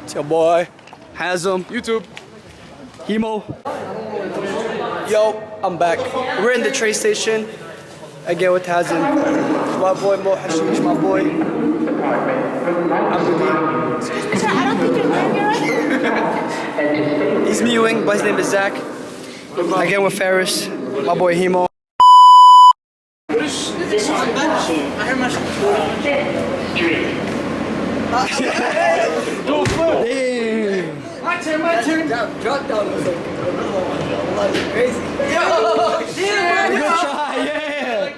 It's your boy, Hazem, YouTube, Hemo. Yo, I'm back. We're in the train station again with Hazem. My boy Mo Hashish, my boy. Sir, I don't think you're right. He's mewing, but his name is Zach. Again with Ferris, my boy Hemo. My turn. Drop down. Crazy. Yo! Yeah! Good try, yeah!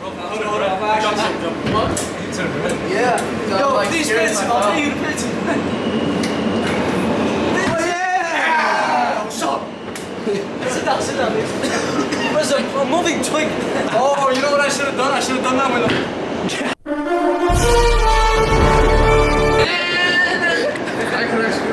Hold on. Yeah. Yo, please fence. I'll pay you to fence. Yeah! Sit down. Where's a moving twig? Oh, you know what I should have done? I should have done that with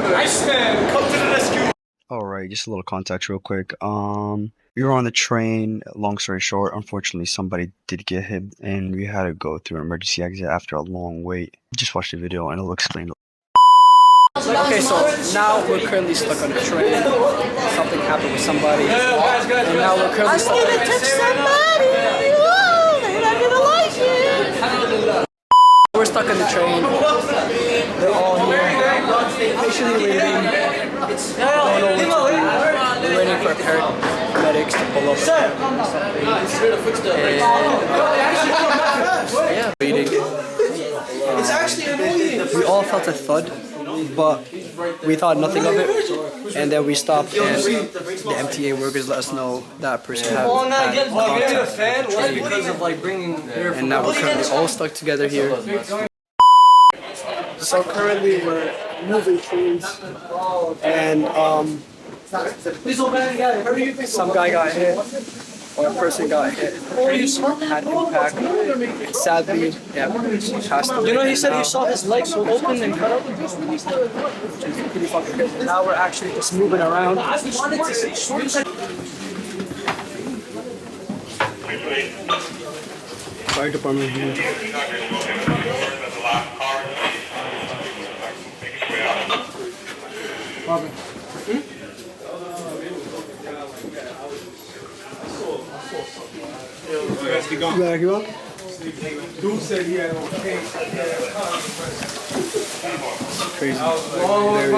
Iceman, come to the rescue. Alright, just a little context real quick. We were on the train, long story short, unfortunately somebody did get hit and we had to go through an emergency exit after a long wait. Just watch the video and it'll explain. Okay, so now we're currently stuck on the train. Something happened with somebody. And now we're currently stuck on the train. Touch somebody. Oh, they're not gonna like it. We're stuck on the train. They're all here. Patiently waiting. Don't know what to do. We're waiting for paramedics to pull up. Yeah, waiting. We all felt a thud, but we thought nothing of it. And then we stopped, and the MTA workers let us know that person had contact with the train. And now we're currently all stuck together here. So currently we're moving trains, and some guy got hit, or a person got hit, had impact. Sadly, yeah, passed away. You know, he said he saw his legs so open and cut up. Pretty fucking crazy. Now we're actually just moving around. Fire department here. Robin. You gotta keep up? Dude said he had no pain. Crazy. Very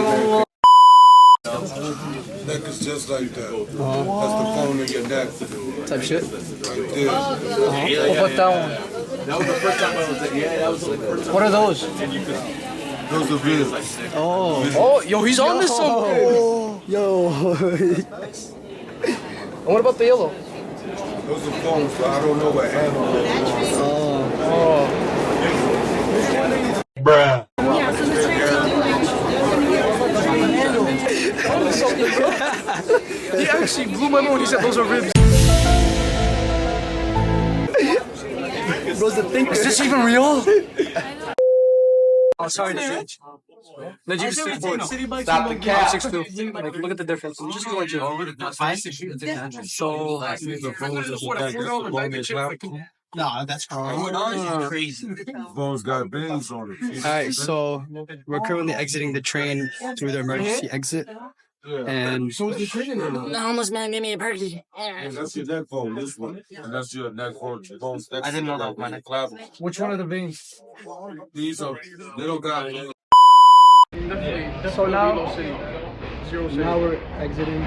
Neck is just like that. That's the bone in your neck. type shit. Like this. What about that one? That was the first time I was there. Yeah, that was the first time. What are those? Those are ribs. Oh, yo, he's on this something. Yo. And what about the yellow? Those are bones, but I don't know what animal it is. Bruh. He actually blew my mind when he said those are ribs. Bro's a thinker. Is this even real? Oh, sorry, Najib. Najib is 6'4". Stop the cap. 6'2". Like, look at the difference. I'm just going to. So, No, that's crazy. Bones got veins on it. alright, so we're currently exiting the train through the emergency exit. And Almost man, give me a perky. And that's your neck bone, this one. And that's your neck bone. I didn't know that my neck. which one of the veins? These are, they don't got so now we're exiting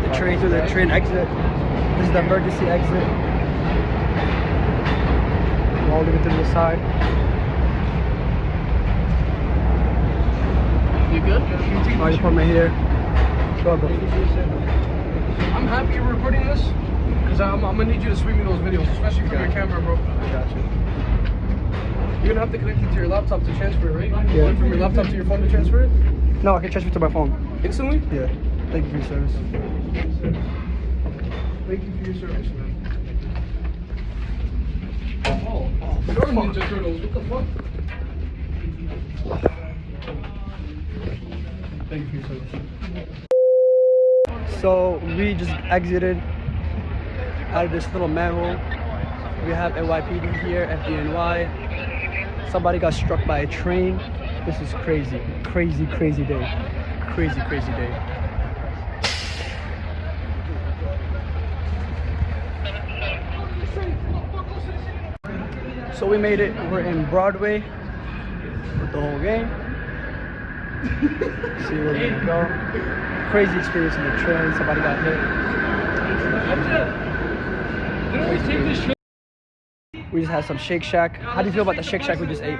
the train through the train exit. This is the emergency exit. We're all leaving to the side. You good? Fire department here. Go, bro. I'm happy you're recording this because I'm gonna need you to sweep me those videos, especially from your camera, bro. Gotcha. You're gonna have to connect it to your laptop to transfer it, right? Yeah. Went from your laptop to your phone to transfer it No, I can transfer to my phone. instantly. Yeah. Thank you for your service. Thank you for your service, man. Oh, you're Ninja Turtles. What the fuck? Thank you for your service. So we just exited out of this little manhole. We have NYPD here, FDNY. Somebody got struck by a train. This is crazy. Crazy, crazy day. Crazy, crazy day. So we made it. We're in Broadway with the whole gang. See where we're gonna go. Crazy experience in the train. Somebody got hit. We just had some Shake Shack. How do you feel about the Shake Shack we just ate?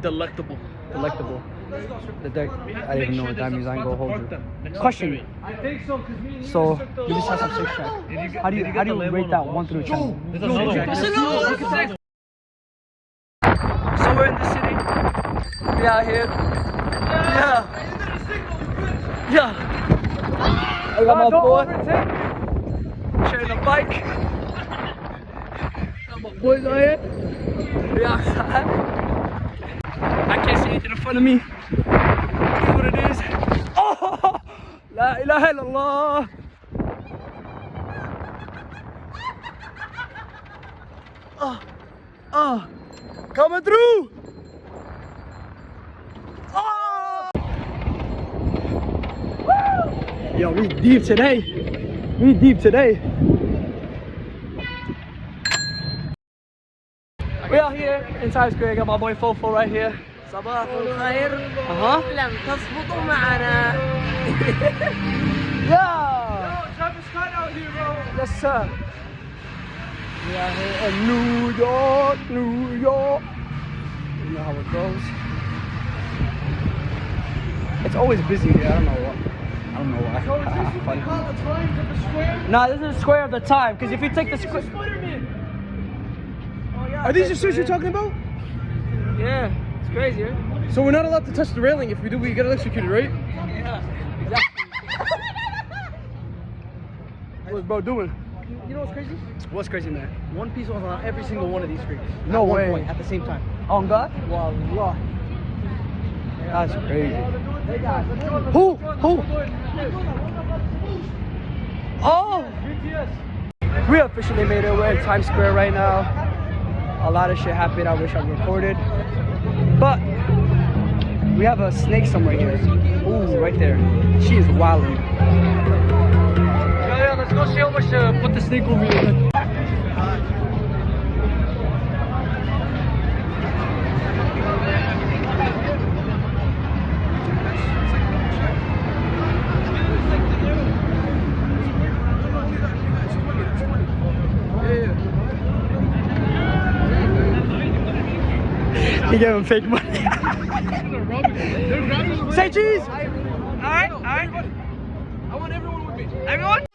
Delectable. Delectable. I didn't even know what that means. I ain't gonna hold you. Question. So you just had some Shake Shack. How do you rate that 1 through 10? So we're in the city. We out here. Yeah. Yeah. I got my boy. Sharing a bike. Got my boys out here. We outside. I can't see anything in front of me. It is what it is. Oh! La ilaha illallah. Coming through. Oh! Woo! Yo, we deep today. We deep today. We out here in Times Square. Got my boy Fofo right here. صباح الخير. لم تظبطوا معنا. Yeah. Yes, sir. We out here in New York, New York. You know how it goes. It's always busy here. I don't know why. Funny. Nah, this is the square of the time. Because if you take the square. Are these the suits you're talking about? Yeah, it's crazy, right? So we're not allowed to touch the railing. If we do, we get electrocuted, right? Yeah, exactly. What's bro doing? You know what's crazy? What's crazy, man? One piece was on every single one of these streets. No at way. one point, at the same time. On God? Wallah. That's crazy. Who? Oh! We officially made it. We're in Times Square right now. A lot of shit happened. I wish I recorded. But we have a snake somewhere here. Ooh, right there. She is wilding. Yeah, let's go see how much to put the snake over here. He gave him fake money. Say cheese! Alright. I want everyone with me. Everyone?